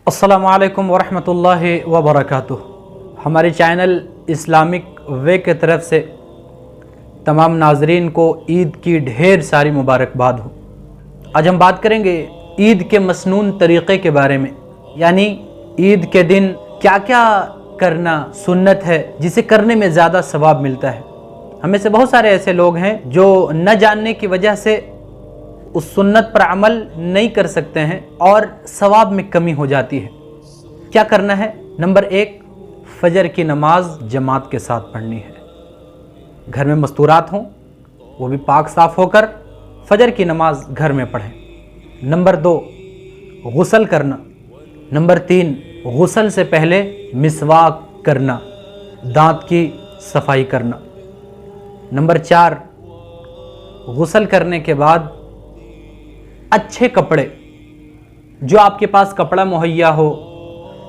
अस्सलामु अलैकुम वरहमतुल्लाहि वबरकातुह। हमारे चैनल इस्लामिक वे के तरफ से तमाम नाजरीन को ईद की ढेर सारी मुबारकबाद हो। आज हम बात करेंगे ईद के मसनून तरीक़े के बारे में, यानी ईद के दिन क्या क्या करना सुन्नत है जिसे करने में ज़्यादा सवाब मिलता है। हमें से बहुत सारे ऐसे लोग हैं जो न जानने की वजह से उस सुन्नत पर अमल नहीं कर सकते हैं और सवाब में कमी हो जाती है। क्या करना है? नंबर 1, फजर की नमाज जमात के साथ पढ़नी है। घर में मस्तूरात हों, वो भी पाक साफ़ होकर फजर की नमाज घर में पढ़ें। नंबर 2, गुस्ल करना। नंबर 3, गुस्ल से पहले मिसवाक करना, दांत की सफाई करना। नंबर 4, गुस्ल करने के बाद अच्छे कपड़े, जो आपके पास कपड़ा मुहैया हो,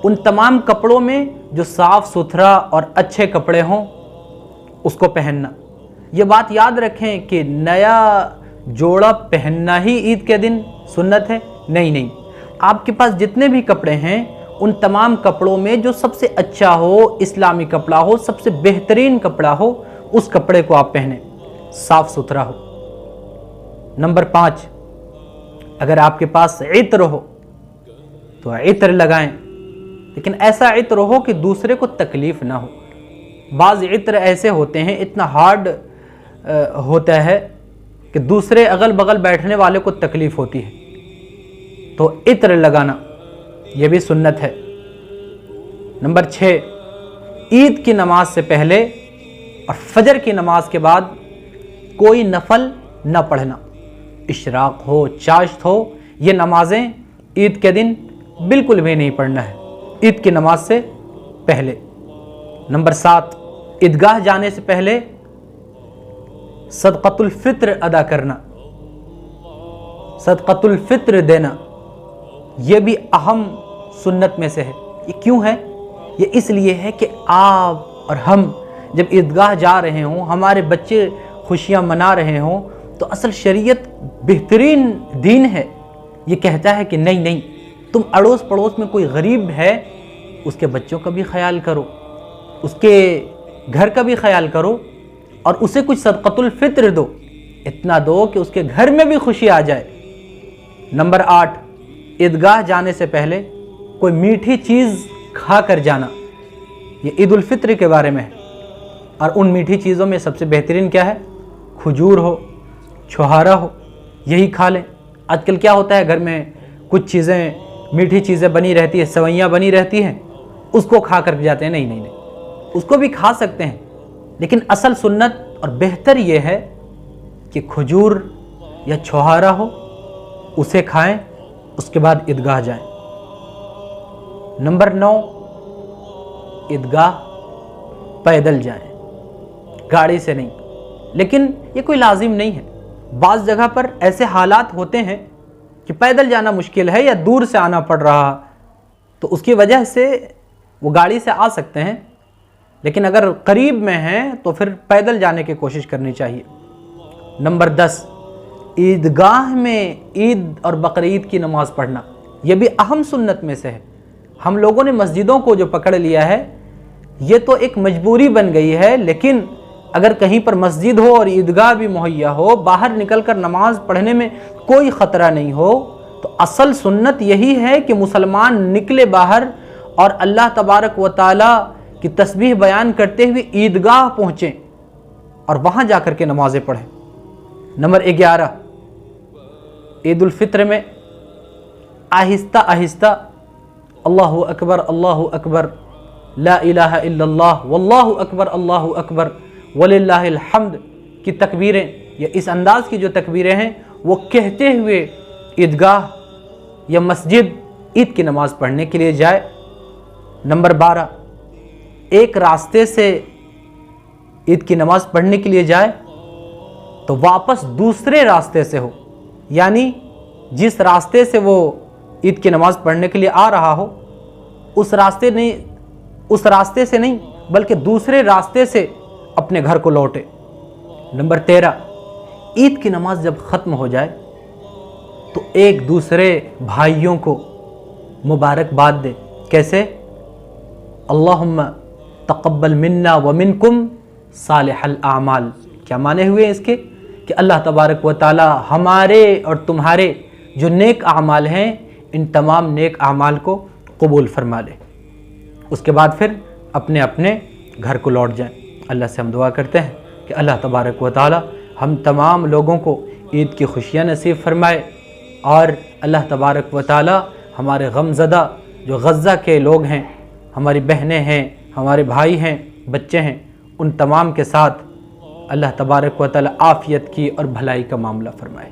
उन तमाम कपड़ों में जो साफ़ सुथरा और अच्छे कपड़े हों उसको पहनना। ये बात याद रखें कि नया जोड़ा पहनना ही ईद के दिन सुन्नत है, नहीं, आपके पास जितने भी कपड़े हैं उन तमाम कपड़ों में जो सबसे अच्छा हो, इस्लामी कपड़ा हो, सबसे बेहतरीन कपड़ा हो, उस कपड़े को आप पहने, साफ़ सुथरा हो। नंबर 5, अगर आपके पास इत्र हो तो इत्र लगाएं, लेकिन ऐसा इत्र हो कि दूसरे को तकलीफ़ ना हो। बाज़ इत्र ऐसे होते हैं, इतना हार्ड होता है कि दूसरे अगल बगल बैठने वाले को तकलीफ़ होती है, तो इत्र लगाना यह भी सुन्नत है। नंबर 6, ईद की नमाज से पहले और फजर की नमाज के बाद कोई नफल न पढ़ना। इशराक हो, चाश्त हो, ये नमाजें ईद के दिन बिल्कुल भी नहीं पढ़ना है, ईद की नमाज से पहले। नंबर 7, ईदगाह जाने से पहले सदक़तुल फ़ित्र अदा करना, सदक़तुल फ़ित्र देना, ये भी अहम सुन्नत में से है। ये क्यों है? ये इसलिए है कि आप और हम जब ईदगाह जा रहे हों, हमारे बच्चे खुशियाँ मना रहे हों, तो असल शरीयत बेहतरीन दीन है। ये कहता है कि नहीं, तुम अड़ोस पड़ोस में कोई गरीब है, उसके बच्चों का भी ख्याल करो, उसके घर का भी ख्याल करो और उसे कुछ सदक़तुल फ़ित्र दो, इतना दो कि उसके घर में भी खुशी आ जाए। नंबर 8, ईदगाह जाने से पहले कोई मीठी चीज़ खा कर जाना। ये ईद उल फ़ित्र के बारे में है, और उन मीठी चीज़ों में सबसे बेहतरीन क्या है? खजूर हो, छुहारा हो, यही खा लें। आजकल क्या होता है, घर में कुछ चीज़ें, मीठी चीज़ें बनी रहती है, सेवइयाँ बनी रहती हैं, उसको खा कर जाते हैं। नहीं, उसको भी खा सकते हैं, लेकिन असल सुन्नत और बेहतर ये है कि खजूर या छुहारा हो, उसे खाएं, उसके बाद ईदगाह जाएं। नंबर 9, ईदगाह पैदल जाएं, गाड़ी से नहीं। लेकिन ये कोई लाजिम नहीं है। बाज़ जगह पर ऐसे हालात होते हैं कि पैदल जाना मुश्किल है या दूर से आना पड़ रहा, तो उसकी वजह से वो गाड़ी से आ सकते हैं, लेकिन अगर करीब में हैं तो फिर पैदल जाने की कोशिश करनी चाहिए। नंबर 10, ईदगाह में ईद और बकरीद की नमाज़ पढ़ना, यह भी अहम सुन्नत में से है। हम लोगों ने मस्जिदों को जो पकड़ लिया है, ये तो एक मजबूरी बन गई है, लेकिन अगर कहीं पर मस्जिद हो और ईदगाह भी मुहैया हो, बाहर निकलकर नमाज पढ़ने में कोई ख़तरा नहीं हो, तो असल सुन्नत यही है कि मुसलमान निकले बाहर और अल्लाह तबारक व तआला की तस्बीह बयान करते हुए ईदगाह पहुँचें और वहाँ जाकर के नमाज़ें पढ़ें। नंबर 11, ईद उल फ़ित्र में आहिस्ता आहिस्ता अल्लाहु अकबर, ला इलाहा इल्लल्लाह, वल्लाहु अकबर, वलिल्लाहिल हम्द की तकबीरें, या इस अंदाज़ की जो तकबीरें हैं वो कहते हुए ईदगाह या मस्जिद ईद की नमाज़ पढ़ने के लिए जाए। नंबर 12, एक रास्ते से ईद की नमाज़ पढ़ने के लिए जाए तो वापस दूसरे रास्ते से हो, यानी जिस रास्ते से वो ईद की नमाज़ पढ़ने के लिए आ रहा हो, उस रास्ते से नहीं बल्कि दूसरे रास्ते से अपने घर को लौटे। नंबर 13, ईद की नमाज जब ख़त्म हो जाए तो एक दूसरे भाइयों को मुबारकबाद दें। कैसे? अल्लाहुम्मा तक़ब्बल मिन्ना व मिनकुम सालिहल आमाल। क्या माने हुए इसके? कि अल्लाह तबारक व ताला हमारे और तुम्हारे जो नेक आमाल हैं, इन तमाम नेक आमाल को कबूल फरमा ले। उसके बाद फिर अपने अपने घर को लौट जाएं। अल्लाह से हम दुआ करते हैं कि अल्लाह तबारक व ताला हम तमाम लोगों को ईद की खुशियाँ नसीब फरमाए, और अल्लाह तबारक व ताला हमारे गमज़दा जो गज़ा के लोग हैं, हमारी बहनें हैं, हमारे भाई हैं, बच्चे हैं, उन तमाम के साथ अल्लाह तबारक व ताला आफ़ियत की और भलाई का मामला फरमाए।